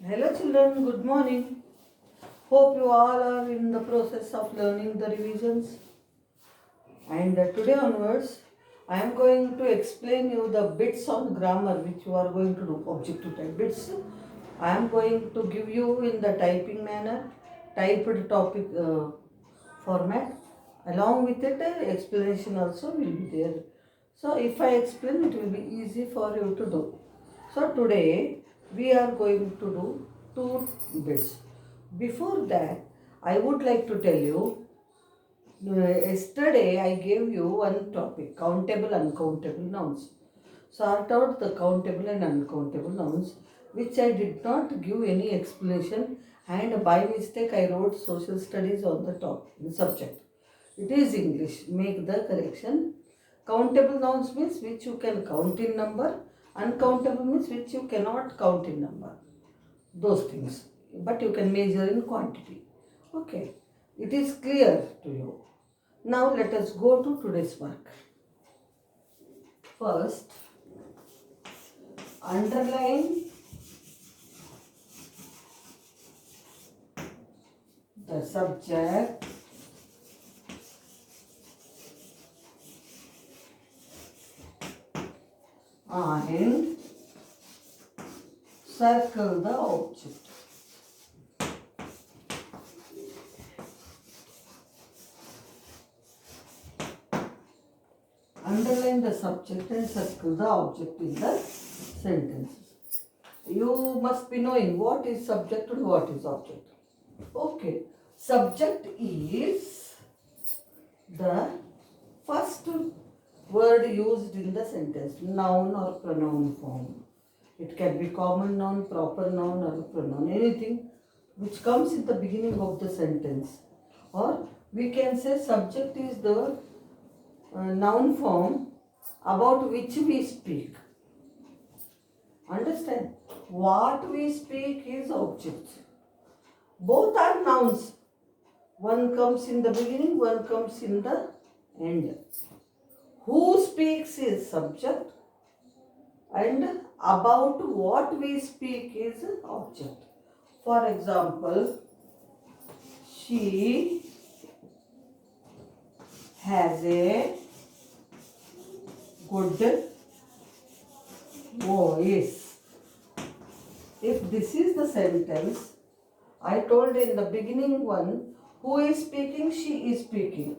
Hello children, good morning. Hope you all are in the process of learning the revisions. And today onwards, I am going to explain you the bits on grammar which you are going to do, objective type bits. I am going to give you in the typing manner, typed topic format. Along with it, explanation also will be there. So if I explain, it will be easy for you to do. So today we are going to do two bits. Before that, I would like to tell you, yesterday I gave you one topic, countable, uncountable nouns. Sort out the countable and uncountable nouns, which I did not give any explanation, and by mistake I wrote social studies on the top, the subject. It is English, make the correction. Countable nouns means which you can count in number, uncountable means which you cannot count in number. Those things, but you can measure in quantity. Okay, it is clear to you. Now let us go to today's work. First, underline the subject and circle the object. Underline the subject and circle the object in the sentence. You must be knowing what is subject and what is object. Okay, subject is the first word used in the sentence, noun or pronoun form. It can be common noun, proper noun or pronoun, anything which comes in the beginning of the sentence. Or we can say subject is the noun form about which we speak. Understand? What we speak is object. Both are nouns. One comes in the beginning, one comes in the end. Who speaks is subject and about what we speak is object. For example, she has a good voice. If this is the sentence, I told in the beginning one, who is speaking? She is speaking.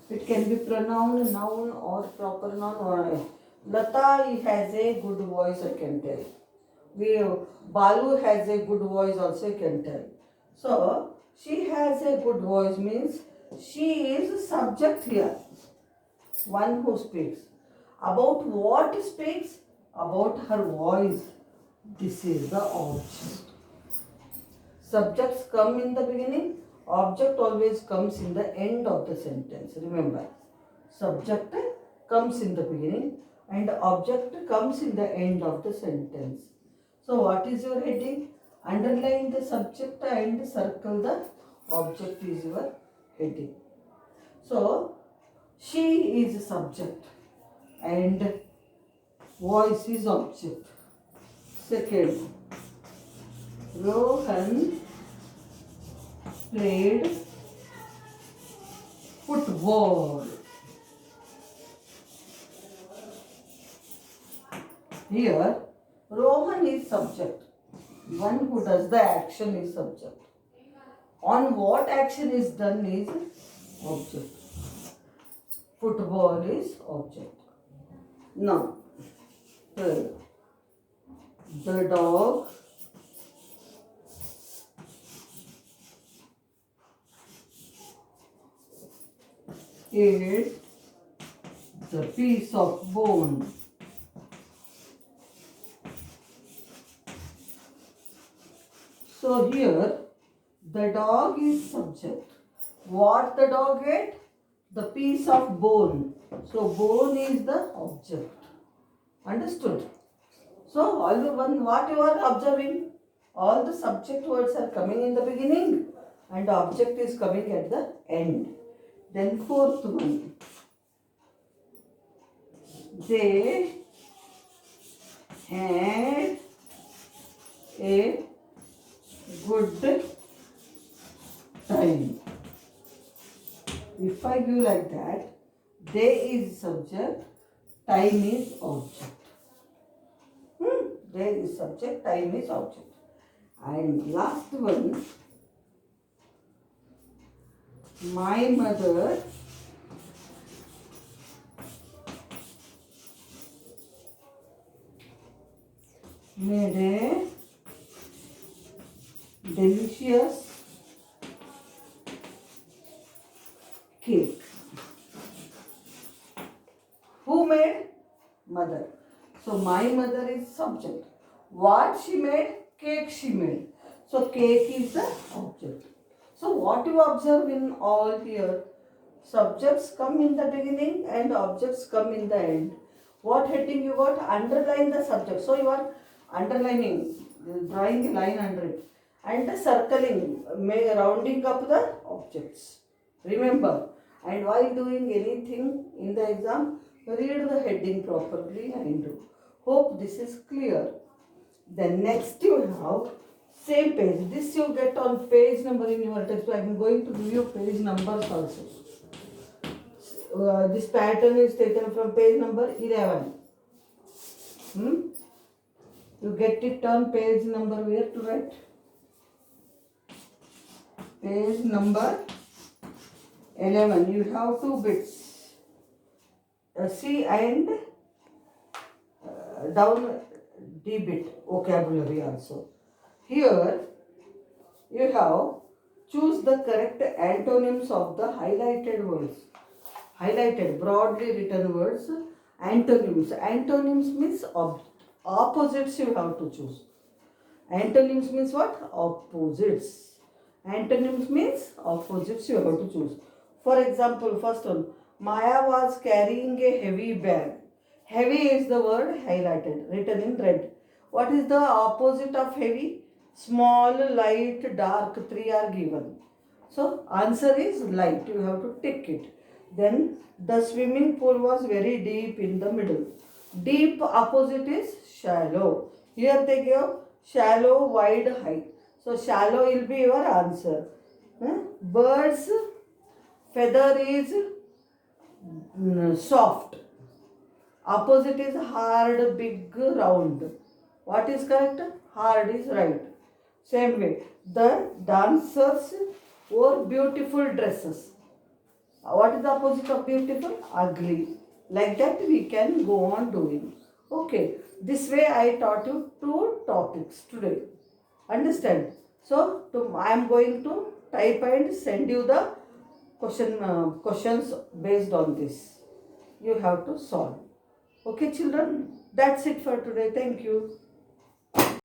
It can be pronoun, noun or proper noun or Lata has a good voice, I can tell. Balu has a good voice also, I can tell. So, she has a good voice means she is subject here. One who speaks. About what speaks? About her voice. This is the object. Subjects come in the beginning, object always comes in the end of the sentence. Remember, subject comes in the beginning and object comes in the end of the sentence. So what is your heading? Underline the subject and circle the object is your heading. So she is subject and voice is object. Second, Rohan played football. Here, Rohan is subject. One who does the action is subject. On what action is done is object. Football is object. Now, the dog ate the piece of bone. So here the dog is subject. What the dog ate? The piece of bone. So bone is the object. Understood? So all the one what you are observing, all the subject words are coming in the beginning and object is coming at the end. Then fourth one. They had a good time. If I give like that, day is subject, time is object. Day is subject, time is object. And last one, my mother made a delicious cake. Who made? Mother. So my mother is subject. What she made? Cake she made. So cake is the object. So what you observe in all here? Subjects come in the beginning and objects come in the end. What heading you got? Underline the subject. So you are underlining, drawing a line under it, and circling, rounding up the objects. Remember, and while doing anything in the exam, read the heading properly and do. Hope this is clear. Then next you have same page. This you get on page number in your textbook. I am going to give you page numbers also. This pattern is taken from page number 11. You get it on page number where to write? Page number 11. You have two bits. C and down D bit vocabulary also. Here you have choose the correct antonyms of the highlighted words. Highlighted, broadly written words, antonyms. Antonyms means opposites you have to choose. Antonyms means what? Opposites. Antonyms means opposites you have to choose. For example, first one, Maya was carrying a heavy bag. Heavy is the word highlighted, written in red. What is the opposite of heavy? Small, light, dark, three are given. So, answer is light. You have to tick it. Then, the swimming pool was very deep in the middle. Deep opposite is shallow. Here they give shallow, wide, high. So, shallow will be your answer. Bird's feather is soft. Opposite is hard, big, round. What is correct? Hard is right. Same way, the dancers wore beautiful dresses. What is the opposite of beautiful? Ugly. Like that we can go on doing. Okay, this way I taught you two topics today. Understand? So, I am going to type and send you the questions based on this. You have to solve. Okay, children, that's it for today. Thank you.